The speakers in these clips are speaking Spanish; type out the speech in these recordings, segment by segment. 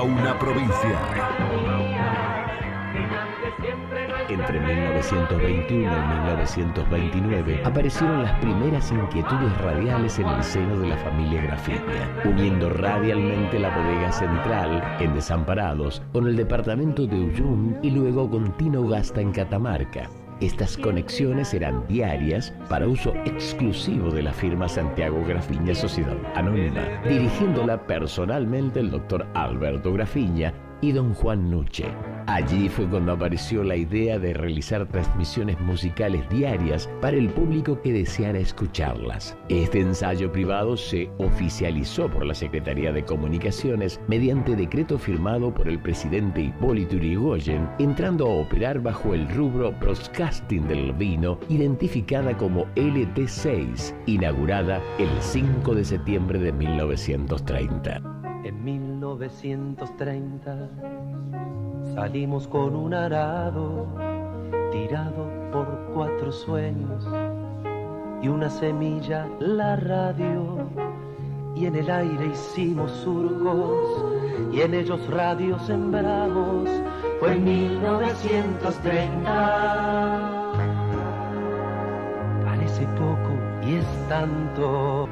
Una provincia. Entre 1921 y 1929 aparecieron las primeras inquietudes radiales en el seno de la familia Grafiña, uniendo radialmente la bodega central en Desamparados con el departamento de Ullum y luego con Tinogasta en Catamarca. Estas conexiones eran diarias para uso exclusivo de la firma Santiago Grafiña Sociedad Anónima, dirigiéndola personalmente el doctor Alberto Grafiña y don Juan Nuche. Allí fue cuando apareció la idea de realizar transmisiones musicales diarias para el público que deseara escucharlas. Este ensayo privado se oficializó por la Secretaría de Comunicaciones mediante decreto firmado por el presidente Hipólito Yrigoyen, entrando a operar bajo el rubro Broadcasting del Vino, identificada como LT6, inaugurada el 5 de septiembre de 1930. En 1930 salimos con un arado tirado por 4 sueños y una semilla, la radio, y en el aire hicimos surcos y en ellos radios sembramos. Fue en 1930. Parece poco y es tanto.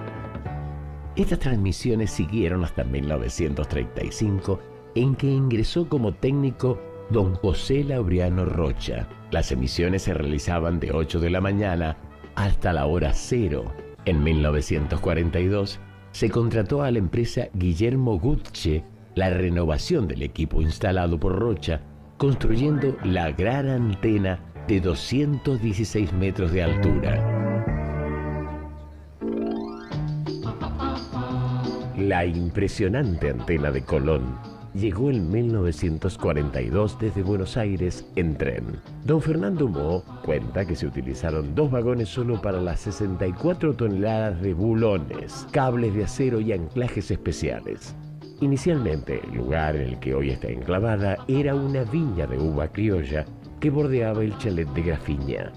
Estas transmisiones siguieron hasta 1935, en que ingresó como técnico don José Laureano Rocha. Las emisiones se realizaban de 8 de la mañana hasta la hora 0. En 1942 se contrató a la empresa Guillermo Gutche la renovación del equipo instalado por Rocha, construyendo la gran antena de 216 metros de altura. La impresionante antena de Colón llegó en 1942 desde Buenos Aires en tren. Don Fernando Mo cuenta que se utilizaron 2 vagones solo para las 64 toneladas de bulones, cables de acero y anclajes especiales. Inicialmente, el lugar en el que hoy está enclavada era una viña de uva criolla que bordeaba el chalet de Grafiña.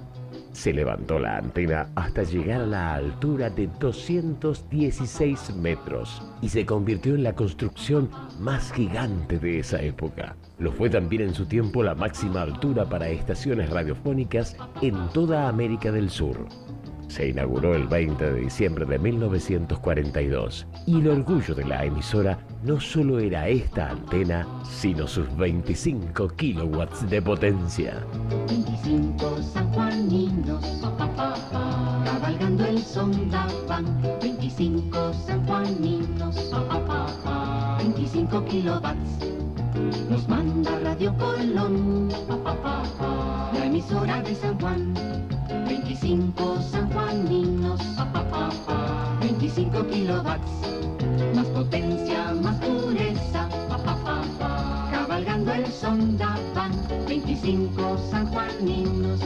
Se levantó la antena hasta llegar a la altura de 216 metros y se convirtió en la construcción más gigante de esa época. Lo fue también en su tiempo la máxima altura para estaciones radiofónicas en toda América del Sur. Se inauguró el 20 de diciembre de 1942 y el orgullo de la emisora no solo era esta antena, sino sus 25 kilowatts de potencia. 25 sanjuaninos, cabalgando el son daban. 25 sanjuaninos, 25 kilowatts. Nos manda Radio Colón, la emisora de San Juan. 25 sanjuaninos, 25 kilowatts. Más potencia, más pureza, cabalgando el son daban. 25 sanjuaninos,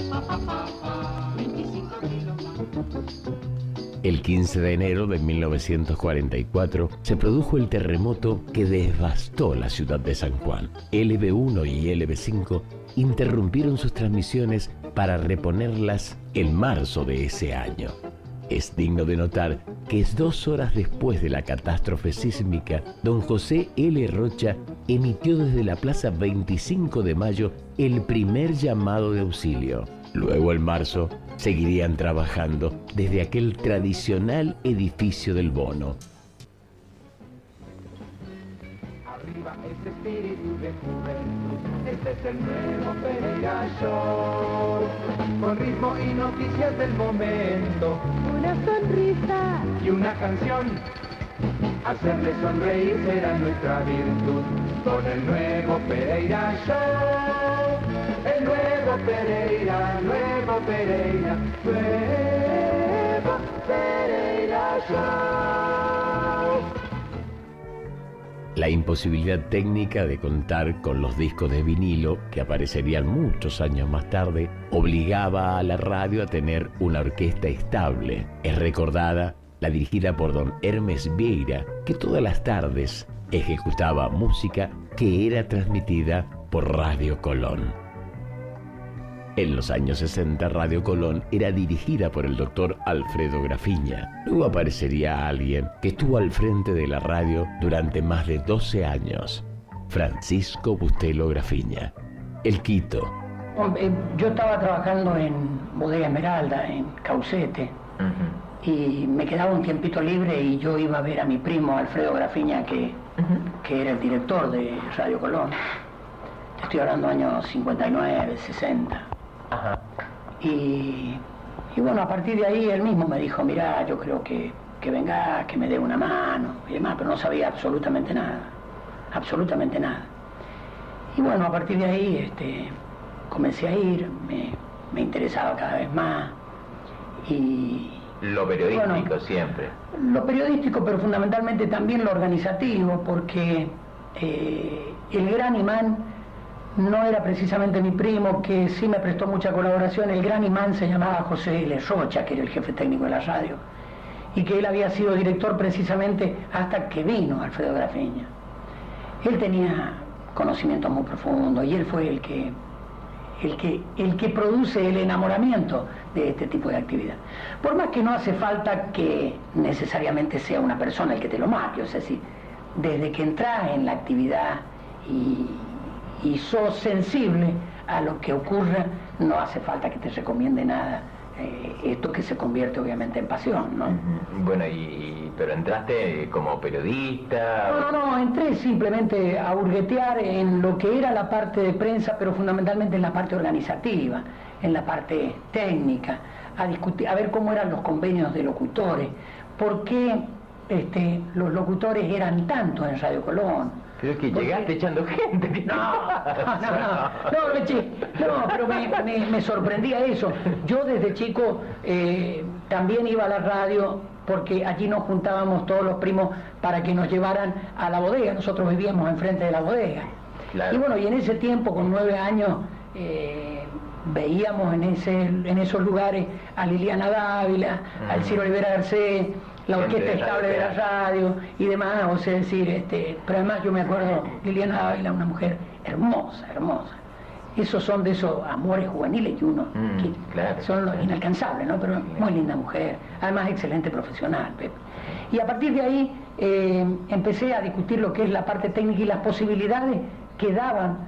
25 kilowatts. El 15 de enero de 1944 se produjo el terremoto que devastó la ciudad de San Juan. LB1 y LB5 interrumpieron sus transmisiones para reponerlas en marzo de ese año. Es digno de notar que 2 horas después de la catástrofe sísmica, don José L. Rocha emitió desde la Plaza 25 de Mayo el primer llamado de auxilio. Luego, en marzo, seguirían trabajando desde aquel tradicional edificio del Bono. Arriba ese espíritu de juventud, este es el nuevo Pereira Show, con ritmo y noticias del momento, una sonrisa y una canción, hacerle sonreír será nuestra virtud, con el nuevo Pereira Show, el nuevo Pereira, nuevo Pereira, nuevo Pereira Show. La imposibilidad técnica de contar con los discos de vinilo, que aparecerían muchos años más tarde, obligaba a la radio a tener una orquesta estable. Es recordada la dirigida por don Hermes Vieira, que todas las tardes ejecutaba música que era transmitida por Radio Colón. En los años 60, Radio Colón era dirigida por el doctor Alfredo Grafiña. Luego aparecería alguien que estuvo al frente de la radio durante más de 12 años. Francisco Bustelo Grafiña, El Quito. Yo estaba trabajando en Bodega Esmeralda, en Caucete, y me quedaba un tiempito libre y yo iba a ver a mi primo Alfredo Grafiña, que era el director de Radio Colón. Estoy hablando años 59, 60. Ajá. Y bueno, a partir de ahí él mismo me dijo, mirá, yo creo que venga, que me dé una mano y demás, pero no sabía absolutamente nada. Absolutamente nada. Y bueno, a partir de ahí comencé a ir, me interesaba cada vez más. Y lo periodístico, bueno, siempre. Lo periodístico, pero fundamentalmente también lo organizativo, porque el gran imán no era precisamente mi primo, que sí me prestó mucha colaboración. El gran imán se llamaba José L. Rocha, que era el jefe técnico de la radio, y que él había sido director precisamente hasta que vino Alfredo Grafiña. Él tenía conocimientos muy profundos y él fue el que produce el enamoramiento de este tipo de actividad. Por más que no hace falta que necesariamente sea una persona el que te lo marque, o sea, si desde que entras en la actividad y sos sensible a lo que ocurra, no hace falta que te recomiende nada. Esto que se convierte obviamente en pasión, ¿no? Bueno, pero entraste como periodista. No, entré simplemente a hurguetear en lo que era la parte de prensa, pero fundamentalmente en la parte organizativa, en la parte técnica, a discutir, a ver cómo eran los convenios de locutores, por qué los locutores eran tantos en Radio Colón. Pero es que llegaste echando gente. No, pero me sorprendía eso. Yo desde chico también iba a la radio, porque allí nos juntábamos todos los primos para que nos llevaran a la bodega. Nosotros vivíamos enfrente de la bodega. Claro. Y bueno, y en ese tiempo, con 9 años, veíamos en esos lugares a Liliana Dávila, al Ciro Olivera Garcés, la orquesta estable de la radio y demás, o sea, decir, pero además yo me acuerdo, Liliana Dávila, una mujer hermosa, hermosa. Esos son de esos amores juveniles que uno, claro, son los inalcanzables, ¿no? Pero muy linda mujer, además excelente profesional, Pepe. Y a partir de ahí empecé a discutir lo que es la parte técnica y las posibilidades que daban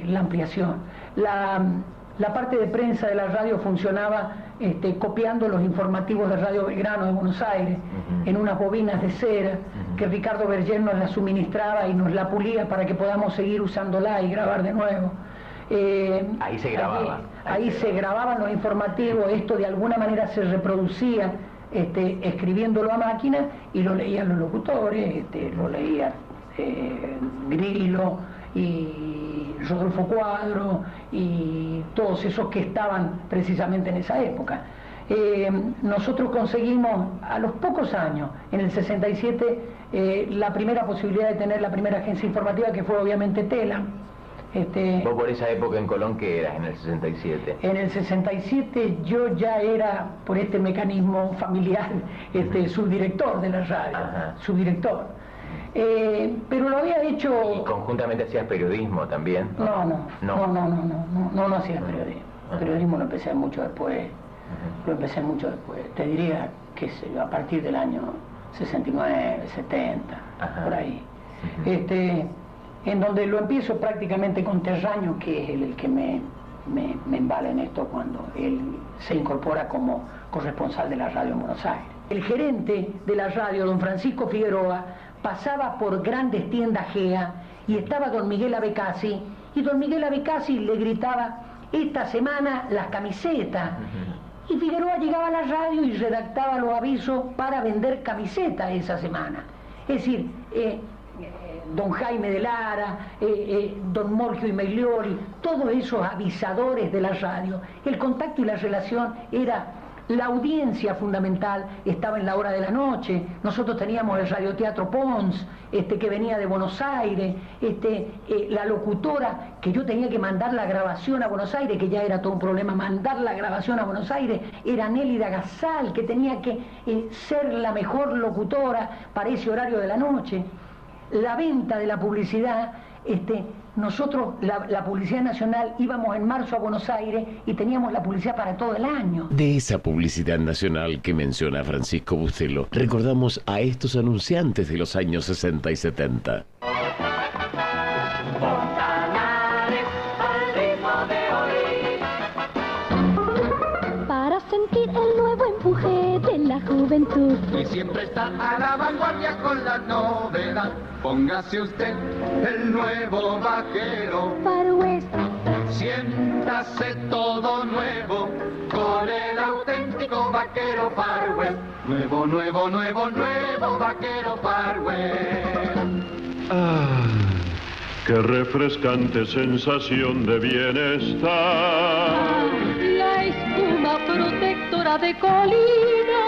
la ampliación. La parte de prensa de la radio funcionaba copiando los informativos de Radio Belgrano de Buenos Aires en unas bobinas de cera que Ricardo Berger nos la suministraba y nos la pulía para que podamos seguir usándola y grabar de nuevo. Ahí se grababa. Ahí se grababan los informativos, esto de alguna manera se reproducía escribiéndolo a máquina y lo leían los locutores, lo leían Grillo y Rodolfo Cuadro y todos esos que estaban precisamente en esa época. Nosotros conseguimos a los pocos años, en el 67, la primera posibilidad de tener la primera agencia informativa, que fue obviamente Telam. ¿Vos por esa época en Colón qué eras, en el 67? En el 67 yo ya era, por este mecanismo familiar, subdirector de la radio, subdirector. Pero lo había hecho... ¿Y conjuntamente hacías periodismo también? No hacía periodismo. Periodismo lo empecé mucho después. Te diría que a partir del año 69, 70, por ahí. En donde lo empiezo prácticamente con Terraño, que es el que me embala en esto cuando él se incorpora como corresponsal de la radio en Buenos Aires. El gerente de la radio, don Francisco Figueroa, pasaba por grandes tiendas GEA y estaba don Miguel Abecasi, y don Miguel Abecasi le gritaba: esta semana las camisetas. Y Figueroa llegaba a la radio y redactaba los avisos para vender camisetas esa semana. Es decir, don Jaime de Lara, don Morgio y Meglioli, todos esos avisadores de la radio, el contacto y la relación era... La audiencia fundamental estaba en la hora de la noche. Nosotros teníamos el radioteatro Pons, que venía de Buenos Aires, la locutora, que yo tenía que mandar la grabación a Buenos Aires, que ya era todo un problema mandar la grabación a Buenos Aires, era Nélida Gasal, que tenía que ser la mejor locutora para ese horario de la noche. La venta de la publicidad, nosotros, la publicidad nacional, íbamos en marzo a Buenos Aires y teníamos la publicidad para todo el año. De esa publicidad nacional que menciona Francisco Bustelo, recordamos a estos anunciantes de los años 60 y 70. juventud. Y siempre está a la vanguardia con la novedad. Póngase usted el nuevo vaquero. Far West. Siéntase todo nuevo con el auténtico vaquero Far West. Nuevo, nuevo, nuevo, nuevo vaquero Far West. Ah, qué refrescante sensación de bienestar. La espuma protectora de Colino.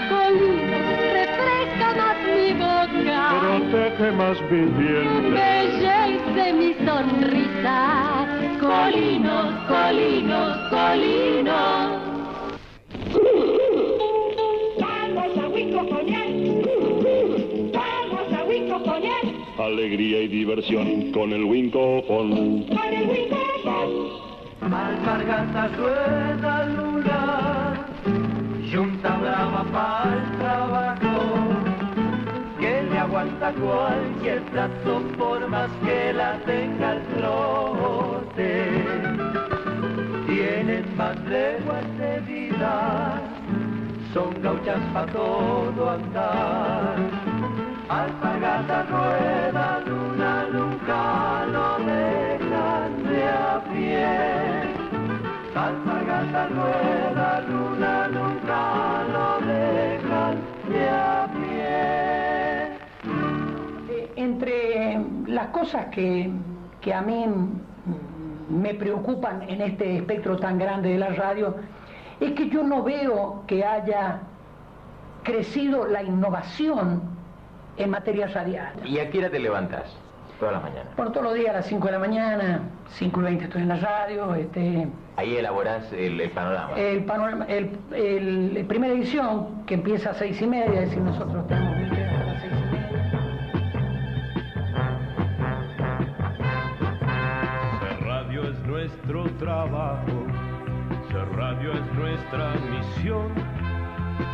Colino refresca más mi boca. Protege más mis dientes. Embellece mi sonrisa. Colinos, colinos, colinos. Vamos a Huico Coñac. Vamos a Huico Coñac. Alegría y diversión con el Wincofon. Con el Wincofon. Alpargatas rueda luna, yunta brava para el trabajo, que le aguanta cualquier plato por más que la tenga el trote. Tienen más leguas de vida, son gauchas pa' todo andar. Alpargatas rueda luna, nunca lo dejan de a pie. Alpargatas rueda luna, nunca lo dejan de a pie. Entre las cosas que a mí me preocupan en este espectro tan grande de la radio es que yo no veo que haya crecido la innovación en materia radial. ¿Y a qué hora te levantas? Todas las mañanas. Por todos los días a las 5 de la mañana, 5:20 estoy en la radio. Ahí elaborás el panorama. El panorama, primera edición, que empieza a 6:30, es decir, nosotros tenemos que ir hasta las 6:30. Ser radio es nuestro trabajo, ser radio es nuestra misión.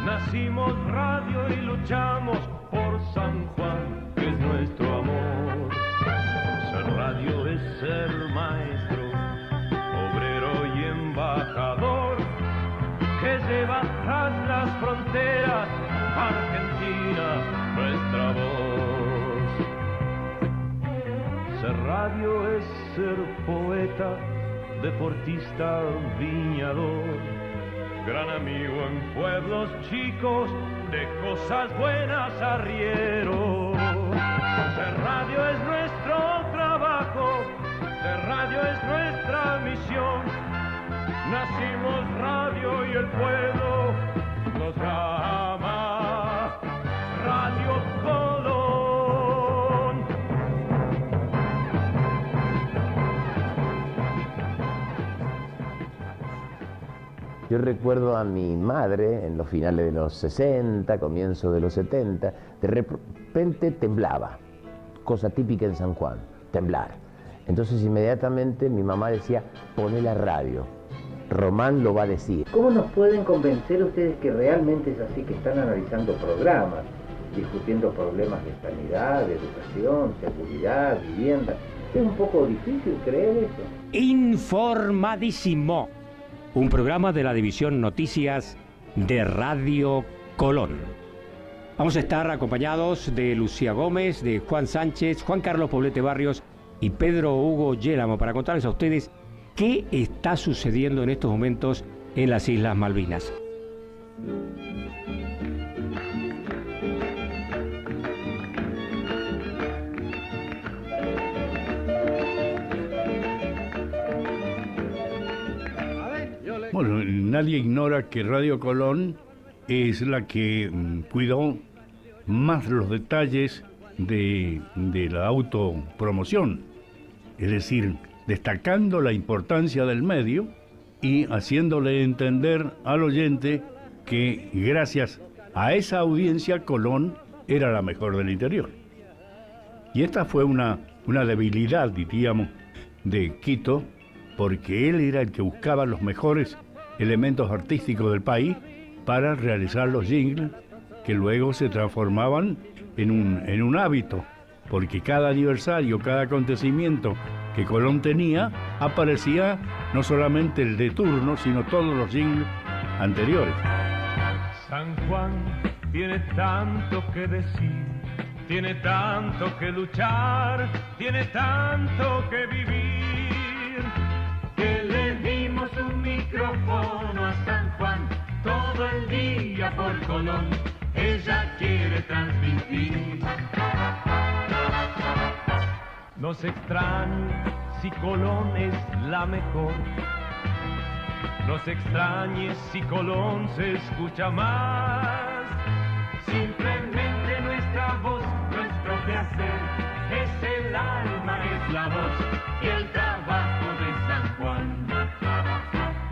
Nacimos radio y luchamos por San Juan, que es nuestro amor. Ser radio es ser maestro, obrero y embajador, que lleva tras las fronteras Argentina nuestra voz. Ser radio es ser poeta, deportista, viñador, gran amigo en pueblos chicos, de cosas buenas arriero. Ser radio es nuestro trabajo, ser radio es nuestra misión. Nacimos radio y el pueblo nos llama Radio Colón. Yo recuerdo a mi madre en los finales de los 60, comienzos de los 70, de repente temblaba, cosa típica en San Juan, temblar. Entonces inmediatamente mi mamá decía, poné la radio, Román lo va a decir. ¿Cómo nos pueden convencer ustedes que realmente es así, que están analizando programas, discutiendo problemas de sanidad, de educación, seguridad, vivienda? Es un poco difícil creer eso. Informadísimo. Un programa de la División Noticias de Radio Colón. Vamos a estar acompañados de Lucía Gómez, de Juan Sánchez, Juan Carlos Poblete Barrios y Pedro Hugo Yélamo para contarles a ustedes qué está sucediendo en estos momentos en las Islas Malvinas. Bueno, nadie ignora que Radio Colón es la que cuidó más los detalles de la autopromoción, es decir, destacando la importancia del medio y haciéndole entender al oyente que gracias a esa audiencia Colón era la mejor del interior. Y esta fue una debilidad, diríamos, de Quito, porque él era el que buscaba los mejores elementos artísticos del país para realizar los jingles que luego se transformaban en un hábito, porque cada aniversario, cada acontecimiento que Colón tenía, aparecía no solamente el de turno, sino todos los jingles anteriores. San Juan tiene tanto que decir, tiene tanto que luchar, tiene tanto que vivir, que le dimos un micrófono a San Juan todo el día por Colón. Ella quiere transmitir. No se extrañe si Colón es la mejor. No se extrañe si Colón se escucha más. Simplemente nuestra voz, nuestro quehacer, es el alma, es la voz y el trabajo de San Juan.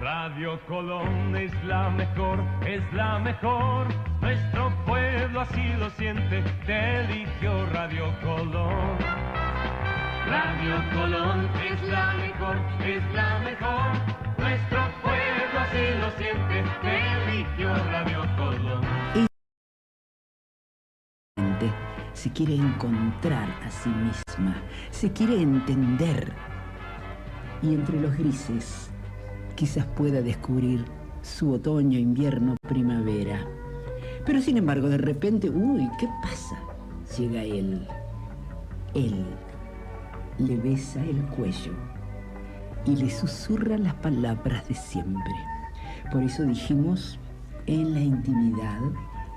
Radio Colón es la mejor, es la mejor. Nuestro pueblo así lo siente, te eligió Radio Colón. Radio Colón es la mejor, es la mejor. Nuestro pueblo así lo siente, te eligió Radio Colón. Se quiere encontrar a sí misma, se quiere entender. Y entre los grises, quizás pueda descubrir su otoño, invierno, primavera. Pero sin embargo, de repente, uy, ¿qué pasa? Llega él. Él le besa el cuello y le susurra las palabras de siempre. Por eso dijimos, en la intimidad,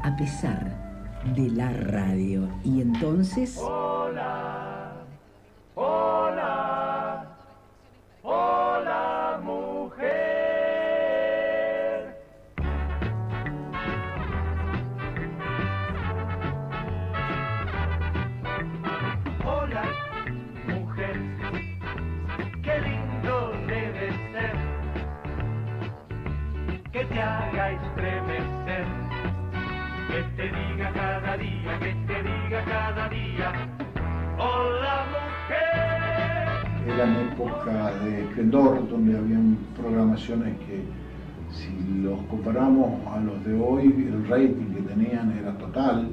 a pesar de la radio. Y entonces... Hola, hola, hola, mujer. Hola, mujer, qué lindo debe ser que te haga estremecer, que te diga cada día, que te diga cada día, hola mujer. Eran épocas de esplendor donde habían programaciones que, si los comparamos a los de hoy, el rating que tenían era total.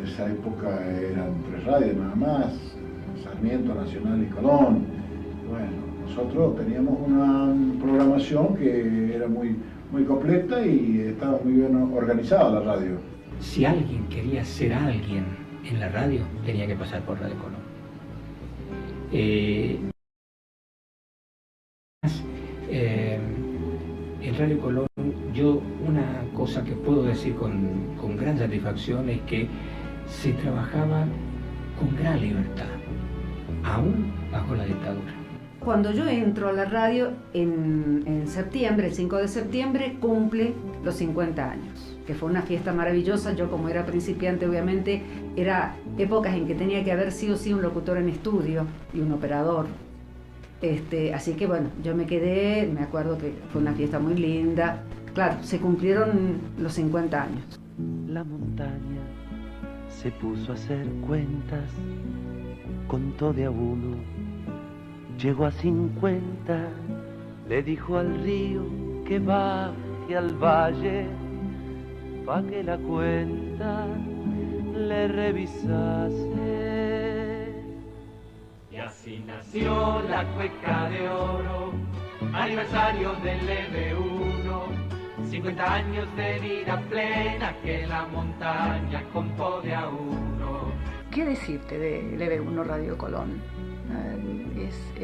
Esa época eran 3 radios nada más, Sarmiento, Nacional y Colón. Bueno, nosotros teníamos una programación que era muy completa y estaba muy bien organizada la radio. Si alguien quería ser alguien en la radio, tenía que pasar por Radio Colón. En Radio Colón, yo una cosa que puedo decir con gran satisfacción es que se trabajaba con gran libertad, aún bajo la dictadura. Cuando yo entro a la radio en septiembre, el 5 de septiembre, cumple los 50 años, que fue una fiesta maravillosa. Yo, como era principiante, obviamente, era épocas en que tenía que haber sí o sí un locutor en estudio y un operador. Así que bueno, yo me quedé, me acuerdo que fue una fiesta muy linda. Claro, se cumplieron los 50 años. La montaña se puso a hacer cuentas, contó de a uno, llegó a 50, le dijo al río que baje al valle, pa' que la cuenta le revisase. Y así nació la cueca de oro, aniversario del EB1, 50 años de vida plena que la montaña contó de a uno. ¿Qué decirte del EB1 Radio Colón?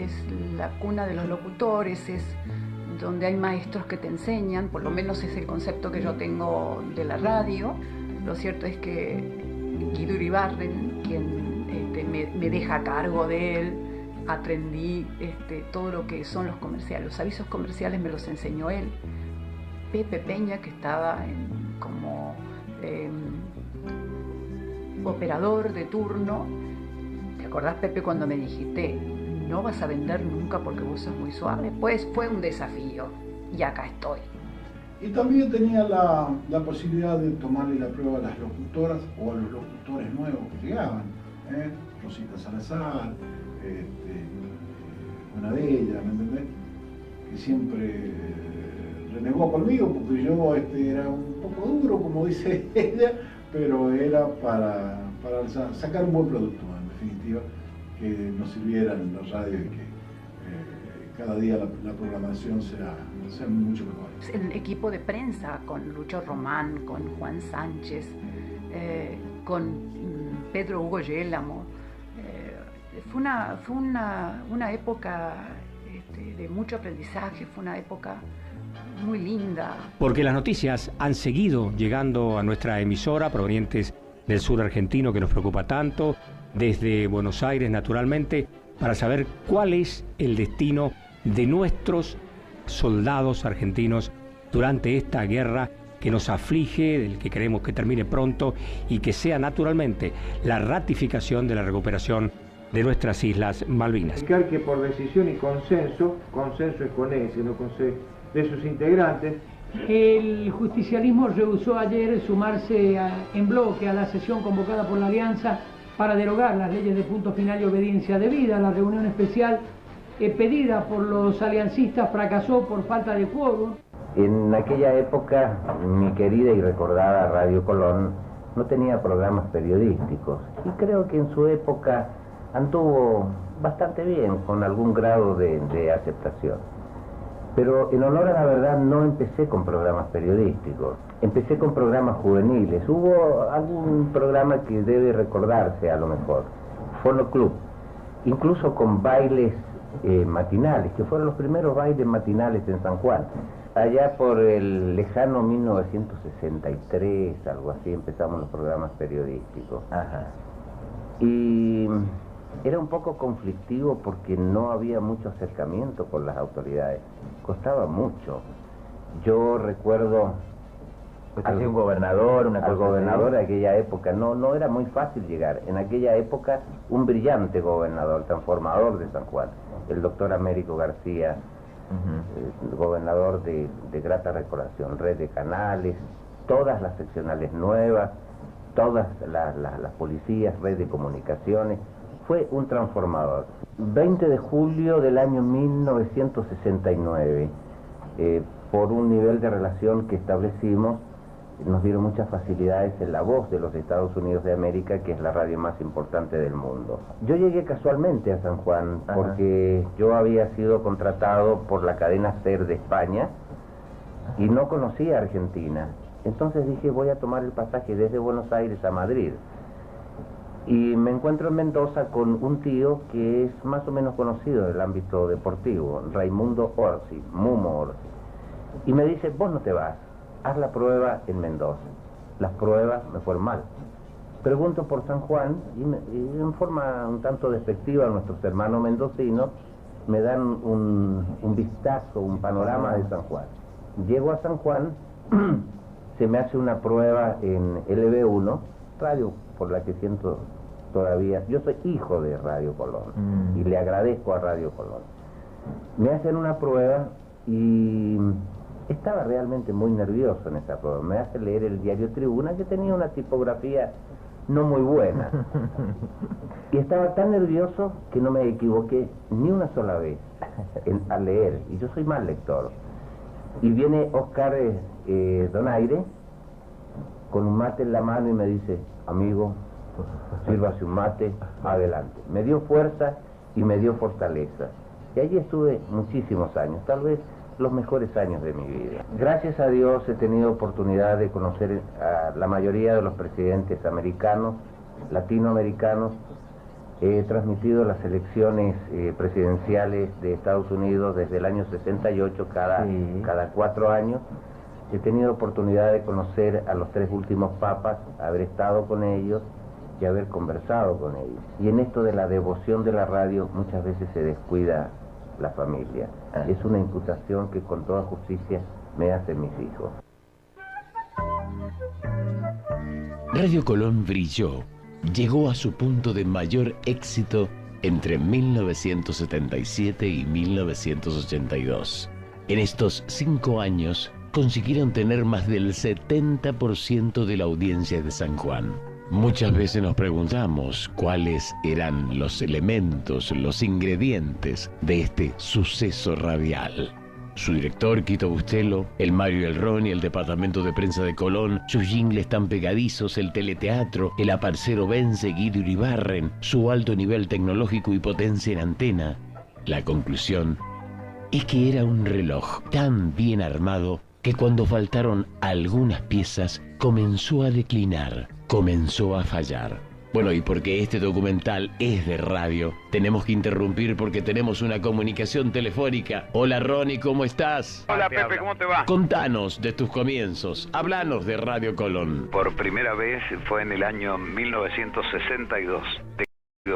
Es la cuna de los locutores, es donde hay maestros que te enseñan, por lo menos es el concepto que yo tengo de la radio. Lo cierto es que Guido Iribarren, quien me deja a cargo de él, aprendí todo lo que son los comerciales. Los avisos comerciales me los enseñó él. Pepe Peña, que estaba como operador de turno. ¿Te acordás, Pepe, cuando me dijiste, no vas a vender nunca porque vos sos muy suave? Pues fue un desafío y acá estoy. Y también tenía la posibilidad de tomarle la prueba a las locutoras o a los locutores nuevos que llegaban. Rosita Salazar, una de ellas, ¿me entendés? Que siempre renegó conmigo porque yo era un poco duro, como dice ella, pero era para sacar un buen producto, en definitiva, que nos sirviera en la radio y que cada día la programación sea ser mucho mejores. El equipo de prensa con Lucho Román, con Juan Sánchez, con Pedro Hugo Yélamo, fue una época de mucho aprendizaje, fue una época muy linda. Porque las noticias han seguido llegando a nuestra emisora, provenientes del sur argentino que nos preocupa tanto, desde Buenos Aires naturalmente, para saber cuál es el destino de nuestros soldados argentinos durante esta guerra que nos aflige, del que queremos que termine pronto y que sea naturalmente la ratificación de la recuperación de nuestras Islas Malvinas. Que por decisión y consenso es con ese, no con C, de sus integrantes. El justicialismo rehusó ayer sumarse en bloque a la sesión convocada por la Alianza para derogar las leyes de punto final y obediencia debida. La reunión especial pedida por los aliancistas fracasó por falta de quórum. En aquella época, mi querida y recordada Radio Colón no tenía programas periodísticos y creo que en su época anduvo bastante bien, con algún grado de aceptación. Pero en honor a la verdad no empecé con programas periodísticos, empecé con programas juveniles. Hubo algún programa que debe recordarse a lo mejor, Fono Club, incluso con bailes matinales, que fueron los primeros bailes matinales en San Juan. Allá por el lejano 1963, algo así, empezamos los programas periodísticos. Ajá. Y era un poco conflictivo porque no había mucho acercamiento con las autoridades, costaba mucho. Yo recuerdo un gobernador, al gobernador de aquella época, no era muy fácil llegar. En aquella época, un brillante gobernador, transformador de San Juan, el doctor Américo García, gobernador de grata recordación, red de canales, todas las seccionales nuevas, todas las policías, red de comunicaciones. Fue un transformador. 20 de julio del año 1969, por un nivel de relación que establecimos, nos dieron muchas facilidades en La Voz de los Estados Unidos de América, que es la radio más importante del mundo. Yo llegué casualmente a San Juan porque yo había sido contratado por la cadena SER de España y no conocía Argentina. Entonces dije, voy a tomar el pasaje desde Buenos Aires a Madrid. Y me encuentro en Mendoza con un tío que es más o menos conocido del ámbito deportivo, Raimundo Orsi, Mumo Orsi. Y me dice, vos no te vas, haz la prueba en Mendoza. Las pruebas me fueron mal. Pregunto por San Juan y en forma un tanto despectiva a nuestros hermanos mendocinos me dan un vistazo, un panorama de San Juan. Llego a San Juan, se me hace una prueba en LB1, radio por la que siento todavía, yo soy hijo de Radio Colón y le agradezco a Radio Colón. Me hacen una prueba y estaba realmente muy nervioso en esa prueba. Me hace leer el diario Tribuna, que tenía una tipografía no muy buena. Y estaba tan nervioso que no me equivoqué ni una sola vez al leer, y yo soy mal lector. Y viene Oscar Donaire con un mate en la mano y me dice, amigo, sírvase un mate, adelante. Me dio fuerza y me dio fortaleza. Y allí estuve muchísimos años, tal vez los mejores años de mi vida. Gracias a Dios he tenido oportunidad de conocer a la mayoría de los presidentes americanos, latinoamericanos. He transmitido las elecciones presidenciales de Estados Unidos desde el año 68, cada 4 años. He tenido oportunidad de conocer a los 3 últimos papas, haber estado con ellos y haber conversado con ellos. Y en esto de la devoción de la radio muchas veces se descuida la familia. Es una imputación que con toda justicia me hacen mis hijos. Radio Colón brilló, llegó a su punto de mayor éxito entre 1977 y 1982. En estos 5 años consiguieron tener más del 70% de la audiencia de San Juan. Muchas veces nos preguntamos cuáles eran los elementos, los ingredientes de este suceso radial. Su director, Quito Bustelo, el Mario y el Ron y el departamento de prensa de Colón, sus jingles tan pegadizos, el teleteatro, el aparcero Ben Seguido Iribarren, su alto nivel tecnológico y potencia en antena. La conclusión es que era un reloj tan bien armado que cuando faltaron algunas piezas comenzó a declinar, comenzó a fallar. Bueno, y porque este documental es de radio, tenemos que interrumpir porque tenemos una comunicación telefónica. Hola Ronnie, ¿cómo estás? Hola Pepe, ¿cómo te va? Contanos de tus comienzos, háblanos de Radio Colón. Por primera vez fue en el año 1962.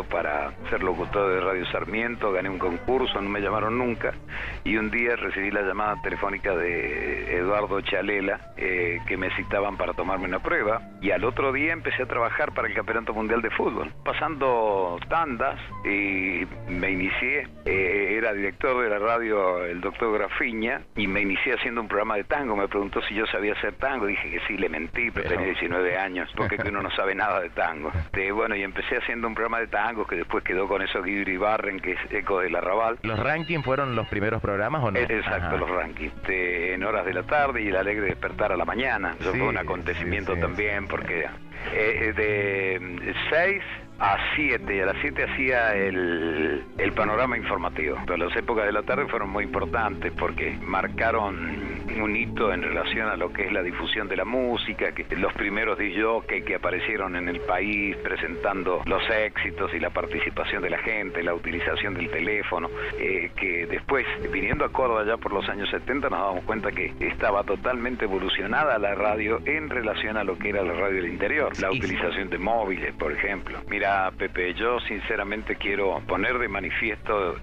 Para ser locutor de Radio Sarmiento, gané un concurso, no me llamaron nunca, y un día recibí la llamada telefónica de Eduardo Chalela, que me citaban para tomarme una prueba, y al otro día empecé a trabajar para el Campeonato Mundial de Fútbol, pasando tandas, y me inicié, era director de la radio el doctor Grafiña, y me inicié haciendo un programa de tango. Me preguntó si yo sabía hacer tango, dije que sí, le mentí, pero tenía 19 años, porque que uno no sabe nada de tango. Bueno, y empecé haciendo un programa de tango, que después quedó con eso Guido Ibarren, que es Eco del Arrabal. ¿Los rankings fueron los primeros programas o no? Exacto, Ajá. Los rankings. En horas de la tarde y el alegre despertar a la mañana. Eso fue un acontecimiento también, porque de 6 a 7, y a las 7 hacía el panorama informativo. Pero las épocas de la tarde fueron muy importantes porque marcaron un hito en relación a lo que es la difusión de la música, que los primeros disc-jockeys que aparecieron en el país presentando los éxitos y la participación de la gente, la utilización del teléfono, que después, viniendo a Córdoba ya por los años 70, nos damos cuenta que estaba totalmente evolucionada la radio en relación a lo que era la radio del interior, la utilización de móviles, por ejemplo. Mira, Pepe, yo sinceramente quiero poner de manifiesto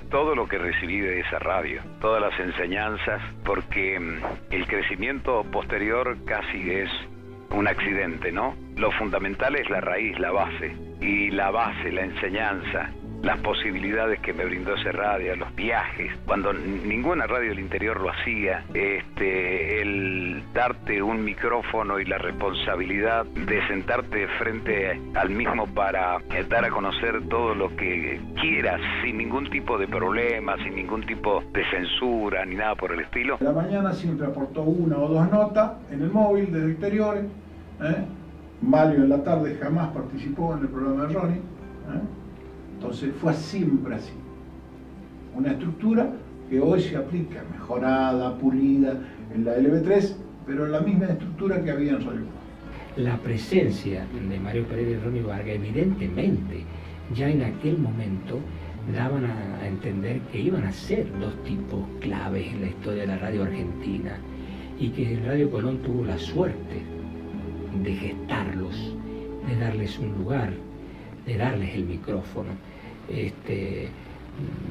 todo lo que recibí de esa radio, todas las enseñanzas, porque el crecimiento posterior casi es un accidente, ¿no? Lo fundamental es la raíz, la base, y la base, la enseñanza, las posibilidades que me brindó esa radio, los viajes, cuando ninguna radio del interior lo hacía, el darte un micrófono y la responsabilidad de sentarte frente al mismo para dar a conocer todo lo que quieras, sin ningún tipo de problema, sin ningún tipo de censura, ni nada por el estilo. La mañana siempre aportó 1 o 2 notas en el móvil desde exteriores. Mario en la tarde jamás participó en el programa de Ronnie. Entonces fue siempre así. Una estructura que hoy se aplica, mejorada, pulida, en la LB3, pero la misma estructura que había en Radio Colón. La presencia de Mario Pereira y Ronnie Vargas, evidentemente, ya en aquel momento daban a entender que iban a ser dos tipos claves en la historia de la radio argentina, y que Radio Colón tuvo la suerte de gestarlos, de darles un lugar, de darles el micrófono.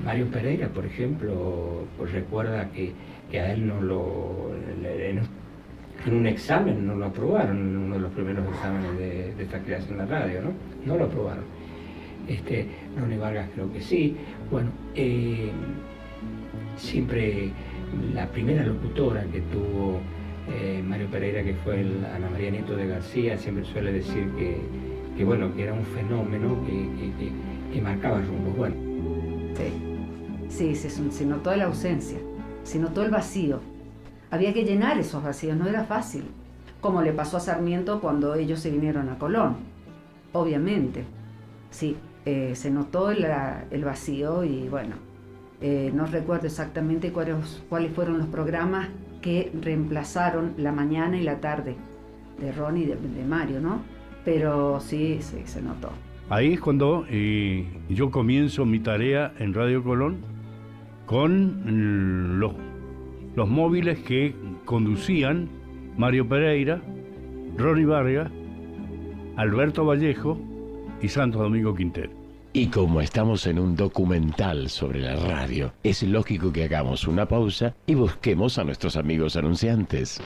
Mario Pereira, por ejemplo, pues recuerda que a él en un examen no lo aprobaron, en uno de los primeros exámenes de esta creación de la radio, no lo aprobaron. Ronnie Vargas creo que sí. Bueno, siempre la primera locutora que tuvo Mario Pereira, que fue Ana María Nieto de García, siempre suele decir que era un fenómeno que marcaba rumbos. Bueno. Sí, se notó la ausencia, se notó el vacío. Había que llenar esos vacíos, no era fácil, como le pasó a Sarmiento cuando ellos se vinieron a Colón, obviamente. Sí, se notó el vacío y bueno, no recuerdo exactamente cuáles fueron los programas que reemplazaron la mañana y la tarde de Ronnie y de Mario, ¿no? Pero sí, se notó. Ahí es cuando yo comienzo mi tarea en Radio Colón con los móviles que conducían Mario Pereira, Ronnie Vargas, Alberto Vallejo y Santo Domingo Quintero. Y como estamos en un documental sobre la radio, es lógico que hagamos una pausa y busquemos a nuestros amigos anunciantes.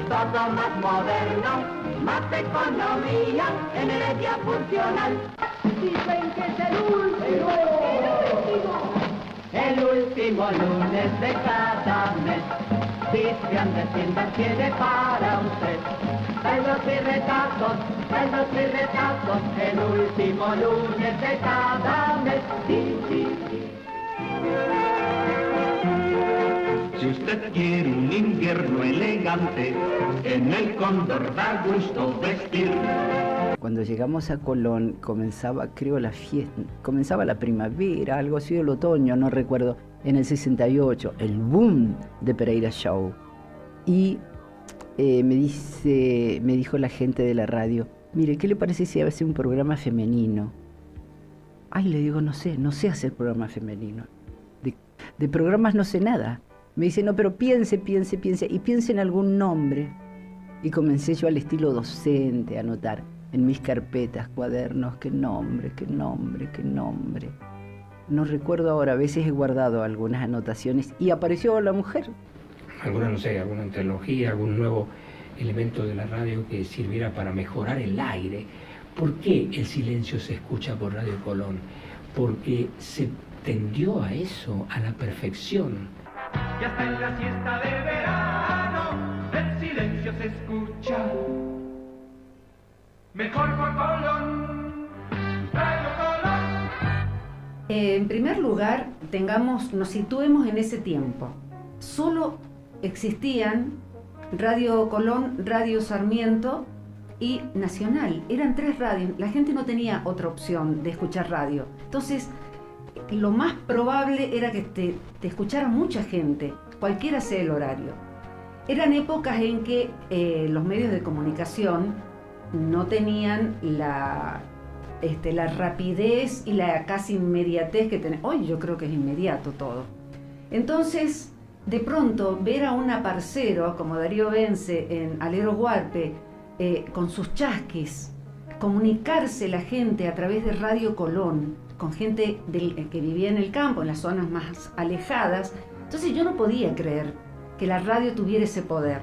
Todo más moderno, más economía, energía funcional. Dicen que es el último lunes de cada mes. Cristian de tiendas tiene para usted saldos y retazos, el último lunes de cada mes. Sí. Si usted quiere un invierno elegante, en el Cóndor da gusto vestir. Cuando llegamos a Colón comenzaba, creo, la fiesta, comenzaba la primavera, algo así, el otoño, no recuerdo, en el 68, el boom de Pereira Show. Y me dijo la gente de la radio, mire, ¿qué le parece si hace un programa femenino? Ay, le digo, no sé hacer programa femenino. De programas no sé nada. Me dice, no, pero piense, y piense en algún nombre. Y comencé yo al estilo docente a anotar en mis carpetas, cuadernos, qué nombre. No recuerdo ahora, a veces he guardado algunas anotaciones y apareció la mujer. Alguna, no sé, alguna tecnología, algún nuevo elemento de la radio que sirviera para mejorar el aire. ¿Por qué el silencio se escucha por Radio Colón? Porque se tendió a eso, a la perfección. Y hasta en la siesta de verano el silencio se escucha. Mejor por Colón, Radio Colón. En primer lugar, nos situemos en ese tiempo. Solo existían Radio Colón, Radio Sarmiento y Nacional. Eran 3 radios. La gente no tenía otra opción de escuchar radio. Entonces, lo más probable era que te escuchara mucha gente, cualquiera sea el horario. Eran épocas en que los medios de comunicación no tenían la rapidez y la casi inmediatez que tenemos. Hoy yo creo que es inmediato todo. Entonces, de pronto, ver a una parcero como Darío Vence en Alero Huarpe, con sus chasquis, comunicarse la gente a través de Radio Colón, con gente que vivía en el campo, en las zonas más alejadas. Entonces yo no podía creer que la radio tuviera ese poder.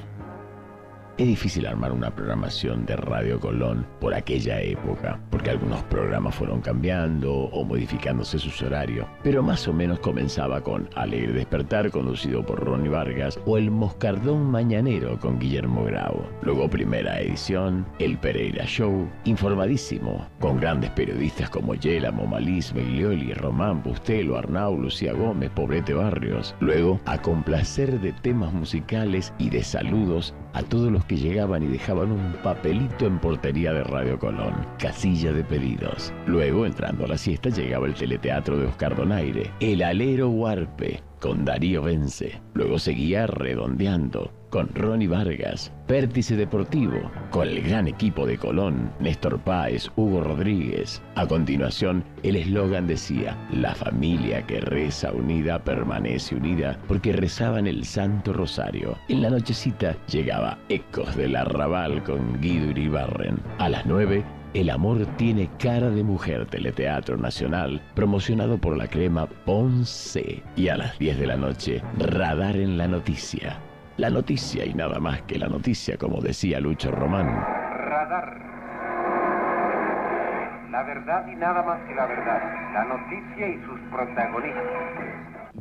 Es difícil armar una programación de Radio Colón por aquella época, porque algunos programas fueron cambiando o modificándose sus horarios, pero más o menos comenzaba con Alegre Despertar, conducido por Ronnie Vargas, o El Moscardón Mañanero con Guillermo Grau. Luego Primera Edición, El Pereira Show, informadísimo, con grandes periodistas como Yela, Momalís, Beglioli, Román, Bustelo, Arnau, Lucía Gómez, Poblete Barrios. Luego, a complacer de temas musicales y de saludos a todos los que llegaban y dejaban un papelito en portería de Radio Colón, casilla de pedidos. Luego, entrando a la siesta, llegaba el teleteatro de Oscar Donaire, El Alero Huarpe, con Darío Vence. Luego seguía Redondeando, con Ronnie Vargas, Vértice Deportivo, con el gran equipo de Colón, Néstor Páez, Hugo Rodríguez. A continuación, el eslogan decía, la familia que reza unida permanece unida, porque rezaban el Santo Rosario. En la nochecita llegaba Ecos del Arrabal con Guido Iribarren. A las 9, El amor tiene cara de mujer, teleteatro nacional, promocionado por la crema Ponce. Y a las 10 de la noche, Radar en la noticia. La noticia y nada más que la noticia, como decía Lucho Román. Radar. La verdad y nada más que la verdad. La noticia y sus protagonistas.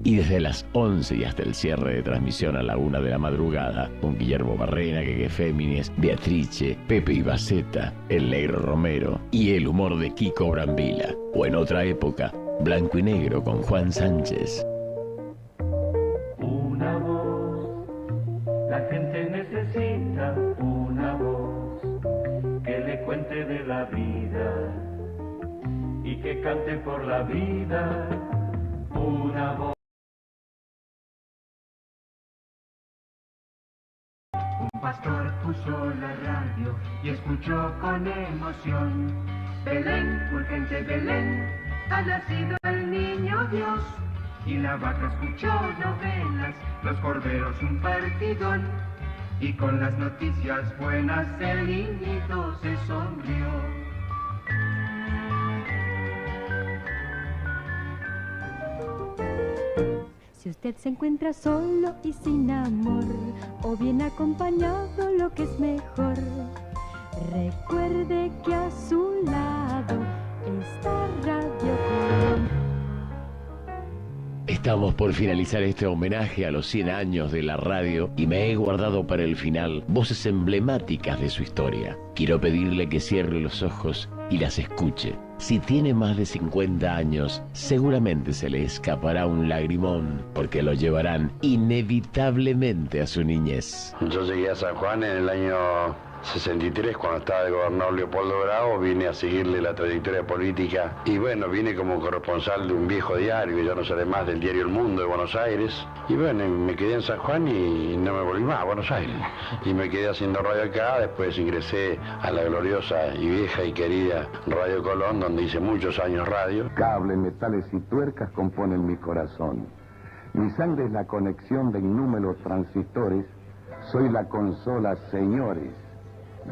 Y desde las 11 y hasta el cierre de transmisión a la 1 de la madrugada, con Guillermo Barrena, Queque Féminis, Beatrice, Pepe Ibaceta, El Negro Romero y el humor de Kiko Brambila. O en otra época, Blanco y Negro con Juan Sánchez. Una voz, la gente necesita una voz que le cuente de la vida y que cante por la vida. Una voz. Un pastor puso la radio y escuchó con emoción. Belén, urgente Belén, ha nacido el niño Dios. Y la vaca escuchó novelas, los corderos un partidón. Y con las noticias buenas el niñito se sonrió. Si usted se encuentra solo y sin amor, o bien acompañado, lo que es mejor, recuerde que a su lado está Radio Colón. Estamos por finalizar este homenaje a los 100 años de la radio y me he guardado para el final voces emblemáticas de su historia. Quiero pedirle que cierre los ojos y las escuche. Si tiene más de 50 años, seguramente se le escapará un lagrimón, porque lo llevarán inevitablemente a su niñez. Yo llegué a San Juan en el año 63, cuando estaba de gobernador Leopoldo Bravo. Vine a seguirle la trayectoria política y bueno, vine como corresponsal de un viejo diario, que ya no sale más, del diario El Mundo de Buenos Aires. Y bueno, me quedé en San Juan y no me volví más a Buenos Aires. Y me quedé haciendo radio acá. Después ingresé a la gloriosa y vieja y querida Radio Colón, donde hice muchos años radio. Cables, metales y tuercas componen mi corazón. Mi sangre es la conexión de innúmeros transistores. Soy la consola, señores,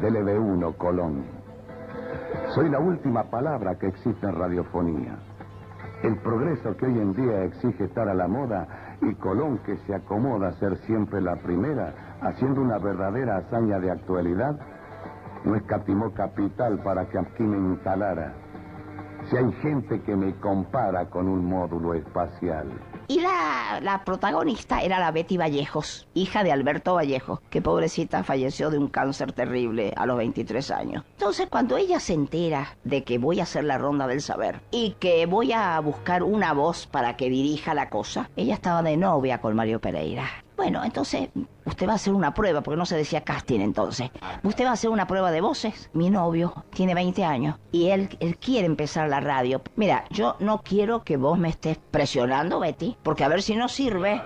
del EB1 Colón. Soy la última palabra que existe en radiofonía. El progreso que hoy en día exige estar a la moda, y Colón, que se acomoda a ser siempre la primera, haciendo una verdadera hazaña de actualidad, no escatimó capital para que aquí me instalara. Si hay gente que me compara con un módulo espacial. Y la protagonista era la Betty Vallejos, hija de Alberto Vallejo, que pobrecita falleció de un cáncer terrible a los 23 años. Entonces, cuando ella se entera de que voy a hacer la ronda del saber y que voy a buscar una voz para que dirija la cosa, ella estaba de novia con Mario Pereira. Bueno, entonces, usted va a hacer una prueba, porque no se decía casting entonces. Usted va a hacer una prueba de voces. Mi novio tiene 20 años y él quiere empezar la radio. Mira, yo no quiero que vos me estés presionando, Betty, porque a ver si no sirve,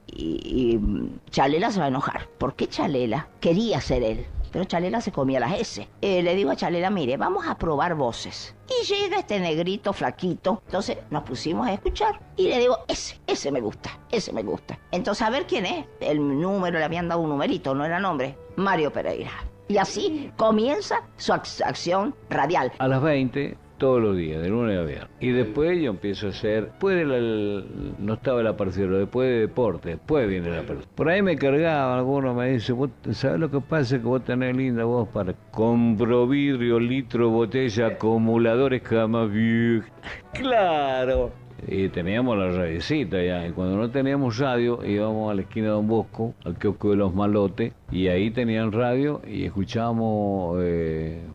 y Chalela se va a enojar. ¿Por qué Chalela quería ser él? Pero Chalela se comía las S. Le digo a Chalela, mire, vamos a probar voces. Y llega este negrito flaquito. Entonces nos pusimos a escuchar y le digo, ese me gusta. Entonces, a ver quién es. El número, le habían dado un numerito, no era nombre. Mario Pereira. Y así comienza su acción radial. A las 20, todos los días, de lunes a viernes. Y después yo empiezo a hacer, después no estaba el aparcero, después de deporte, después viene la aparcero. Por ahí me cargaba, algunos me dicen, vos sabés lo que pasa, que vos tenés linda voz para compro vidrio, litro, botella, acumuladores, cama vieja. ¡Claro! Y teníamos la radiocita ya, y cuando no teníamos radio íbamos a la esquina de Don Bosco, al kiosco de los Malotes, y ahí tenían radio y escuchábamos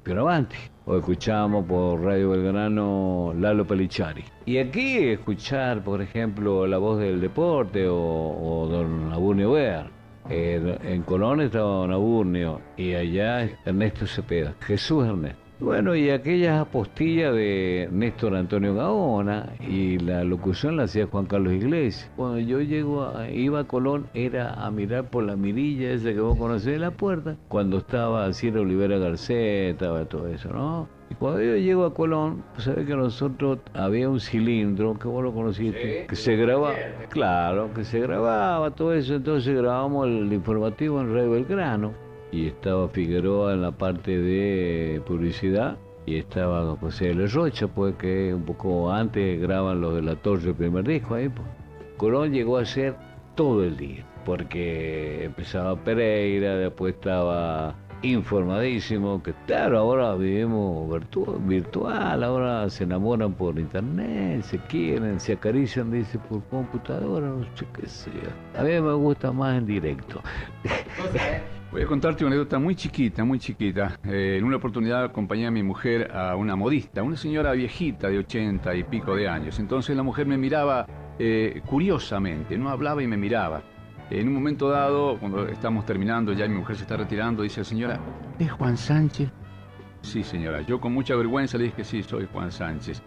Fioravanti, o escuchábamos por Radio Belgrano Lalo Pelichari. Y aquí escuchar, por ejemplo, La Voz del Deporte o Don Aburnio Bear. En Colón estaba Don Aburnio y allá Ernesto Cepeda, Jesús Ernesto. Bueno, y aquella apostilla de Néstor Antonio Gaona, y la locución la hacía Juan Carlos Iglesias. Cuando yo iba a Colón, era a mirar por la mirilla esa que vos conocés de la puerta, cuando estaba Ciro Olivera Garcés, estaba todo eso, ¿no? Y cuando yo llego a Colón, pues sabés que nosotros había un cilindro, que vos lo conociste, ¿sí? Que se grababa, claro, que se grababa todo eso, entonces grabamos el informativo en Radio Belgrano. Y estaba Figueroa en la parte de publicidad, y estaba José L. Rocha, pues, que un poco antes graban los de La Torre, el primer disco ahí, pues. Colón llegó a ser todo el día, porque empezaba Pereira, después estaba Informadísimo, que claro, ahora vivimos virtual, ahora se enamoran por internet, se quieren, se acarician, dice, por computadora, no sé qué sea. A mí me gusta más en directo. Voy a contarte una anécdota muy chiquita, muy chiquita. En una oportunidad acompañé a mi mujer a una modista, una señora viejita de 80 y pico de años. Entonces la mujer me miraba curiosamente, no hablaba y me miraba. En un momento dado, cuando estamos terminando ya y mi mujer se está retirando, dice, señora, ¿es Juan Sánchez? Sí, señora. Yo con mucha vergüenza le dije que sí, soy Juan Sánchez.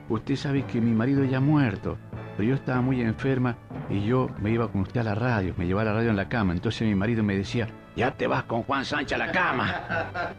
Usted sabe que mi marido ya ha muerto, pero yo estaba muy enferma y yo me iba con usted a la radio, me llevaba a la radio en la cama. Entonces mi marido me decía, ya te vas con Juan Sánchez a la cama.